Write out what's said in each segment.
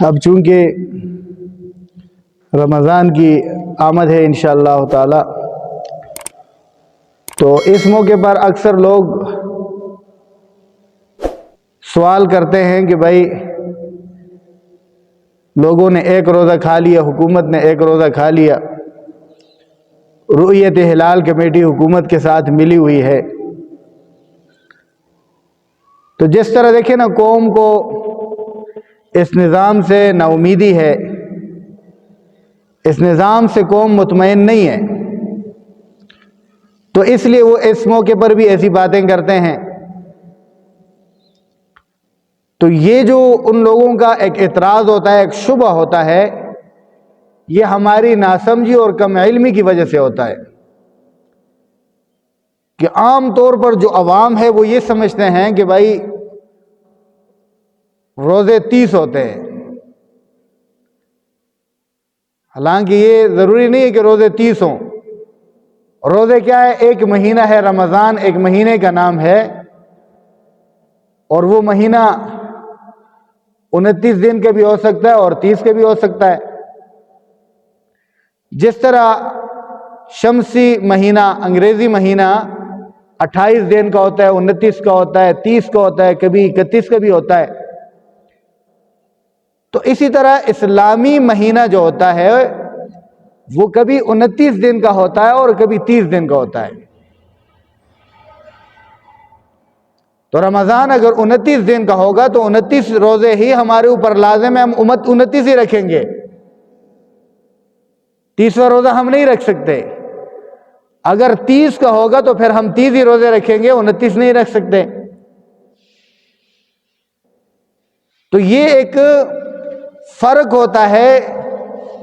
اب چونکہ رمضان کی آمد ہے انشاءاللہ تعالی، تو اس موقع پر اکثر لوگ سوال کرتے ہیں کہ بھائی لوگوں نے ایک روزہ کھا لیا، حکومت نے ایک روزہ کھا لیا، رؤیت ہلال کمیٹی حکومت کے ساتھ ملی ہوئی ہے، تو جس طرح دیکھیں نا قوم کو اس نظام سے نا امیدی ہے، اس نظام سے قوم مطمئن نہیں ہے، تو اس لیے وہ اس موقع پر بھی ایسی باتیں کرتے ہیں۔ تو یہ جو ان لوگوں کا ایک اعتراض ہوتا ہے، ایک شبہ ہوتا ہے، یہ ہماری ناسمجھی اور کم علمی کی وجہ سے ہوتا ہے کہ عام طور پر جو عوام ہے وہ یہ سمجھتے ہیں کہ بھائی روزے 30 ہوتے ہیں، حالانکہ یہ ضروری نہیں ہے کہ روزے 30 ہوں۔ روزے کیا ہے؟ ایک مہینہ ہے رمضان، ایک مہینے کا نام ہے، اور وہ مہینہ 29 دن کا بھی ہو سکتا ہے اور 30 کا بھی ہو سکتا ہے۔ جس طرح شمسی مہینہ، انگریزی مہینہ 28 دن کا ہوتا ہے، 29 کا ہوتا ہے، 30 کا ہوتا ہے، کبھی 31 کا بھی ہوتا ہے، تو اسی طرح اسلامی مہینہ جو ہوتا ہے وہ کبھی 29 دن کا ہوتا ہے اور کبھی 30 دن کا ہوتا ہے۔ تو رمضان اگر 29 دن کا ہوگا تو 29 روزے ہی ہمارے اوپر لازم ہے، ہم 29 ہی رکھیں گے، 30واں روزہ ہم نہیں رکھ سکتے۔ اگر 30 کا ہوگا تو پھر ہم 30 ہی روزے رکھیں گے، 29 نہیں رکھ سکتے۔ تو یہ ایک فرق ہوتا ہے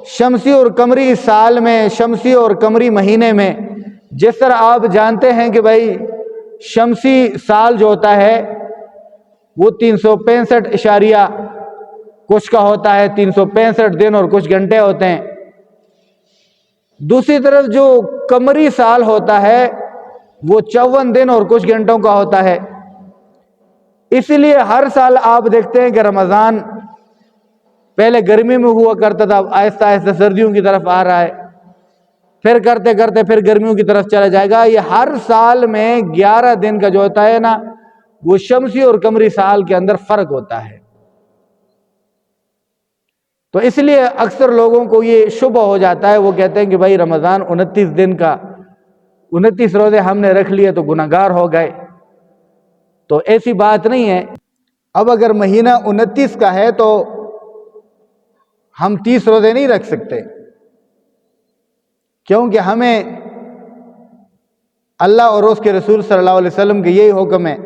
شمسی اور قمری سال میں، شمسی اور قمری مہینے میں۔ جس طرح آپ جانتے ہیں کہ بھائی شمسی سال جو ہوتا ہے وہ 365 اشاریہ کچھ کا ہوتا ہے، 365 دن اور کچھ گھنٹے ہوتے ہیں۔ دوسری طرف جو قمری سال ہوتا ہے وہ 54 دن اور کچھ گھنٹوں کا ہوتا ہے۔ اسی لیے ہر سال آپ دیکھتے ہیں کہ رمضان پہلے گرمی میں ہوا کرتا تھا، آہستہ آہستہ سردیوں کی طرف آ رہا ہے، پھر کرتے کرتے پھر گرمیوں کی طرف چلا جائے گا۔ یہ ہر سال میں 11 دن کا جو ہوتا ہے نا، وہ شمسی اور قمری سال کے اندر فرق ہوتا ہے۔ تو اس لیے اکثر لوگوں کو یہ شبہ ہو جاتا ہے، وہ کہتے ہیں کہ بھائی رمضان 29 دن کا، 29 روزے ہم نے رکھ لیے تو گناہگار ہو گئے، تو ایسی بات نہیں ہے۔ اب اگر مہینہ 29 کا ہے تو ہم 30 روزے نہیں رکھ سکتے، کیونکہ ہمیں اللہ اور اس کے رسول صلی اللہ علیہ وسلم کے یہی حکم ہے۔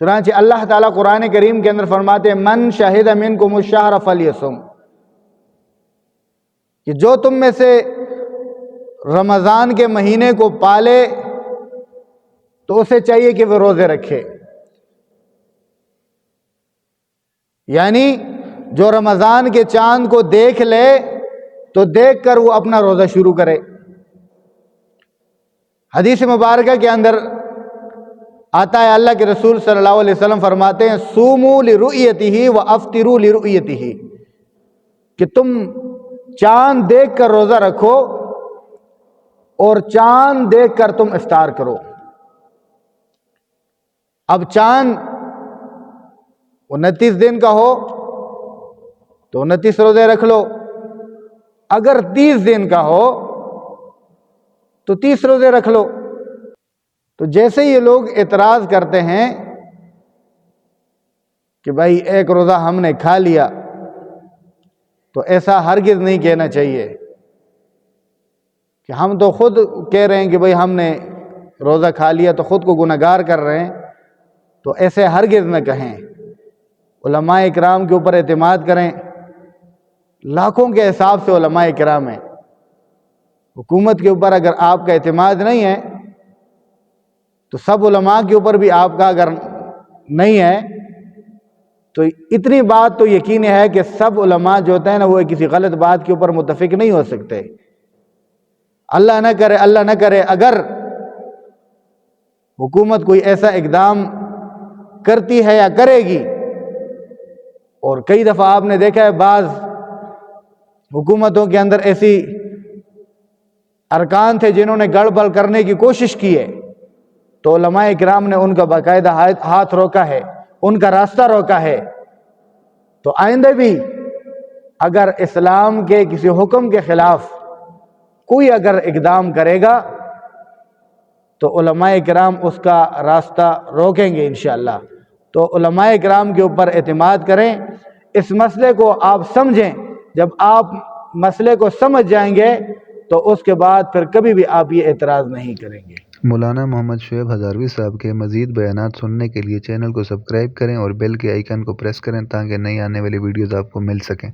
چنانچہ اللہ تعالیٰ قرآن کریم کے اندر فرماتے ہیں من شہد منکم الشہر فلیصم، کہ جو تم میں سے رمضان کے مہینے کو پالے تو اسے چاہیے کہ وہ روزے رکھے، یعنی جو رمضان کے چاند کو دیکھ لے تو دیکھ کر وہ اپنا روزہ شروع کرے۔ حدیث مبارکہ کے اندر آتا ہے، اللہ کے رسول صلی اللہ علیہ وسلم فرماتے ہیں صوموا لرؤیتہ وافطروا لرؤیتہ، کہ تم چاند دیکھ کر روزہ رکھو اور چاند دیکھ کر تم افطار کرو۔ اب چاند 29 دن کا ہو تو 29 روزے رکھ لو، اگر 30 دن کا ہو تو 30 روزے رکھ لو۔ تو جیسے یہ لوگ اعتراض کرتے ہیں کہ بھائی ایک روزہ ہم نے کھا لیا، تو ایسا ہرگز نہیں کہنا چاہیے کہ ہم تو خود کہہ رہے ہیں کہ بھائی ہم نے روزہ کھا لیا تو خود کو گناہگار کر رہے ہیں، تو ایسے ہرگز نہ کہیں۔ علماء اکرام کے اوپر اعتماد کریں، لاکھوں کے حساب سے علماء اکرام ہیں، حکومت کے اوپر اگر آپ کا اعتماد نہیں ہے تو سب علماء کے اوپر بھی آپ کا اگر نہیں ہے تو اتنی بات تو یقین ہے کہ سب علماء جو ہوتے ہیں نا وہ کسی غلط بات کے اوپر متفق نہیں ہو سکتے۔ اللہ نہ کرے اگر حکومت کوئی ایسا اقدام کرتی ہے یا کرے گی اور کئی دفعہ آپ نے دیکھا ہے بعض حکومتوں کے اندر ایسی ارکان تھے جنہوں نے گڑبڑ کرنے کی کوشش کی ہے، تو علماء کرام نے ان کا باقاعدہ ہاتھ روکا ہے، ان کا راستہ روکا ہے۔ تو آئندہ بھی اگر اسلام کے کسی حکم کے خلاف کوئی اگر اقدام کرے گا تو علماء کرام اس کا راستہ روکیں گے انشاءاللہ۔ تو علماء کرام کے اوپر اعتماد کریں، اس مسئلے کو آپ سمجھیں۔ جب آپ مسئلے کو سمجھ جائیں گے تو اس کے بعد پھر کبھی بھی آپ یہ اعتراض نہیں کریں گے۔ مولانا محمد شعیب ہزاروی صاحب کے مزید بیانات سننے کے لیے چینل کو سبسکرائب کریں اور بیل کے آئیکن کو پریس کریں تاکہ نئی آنے والی ویڈیوز آپ کو مل سکیں۔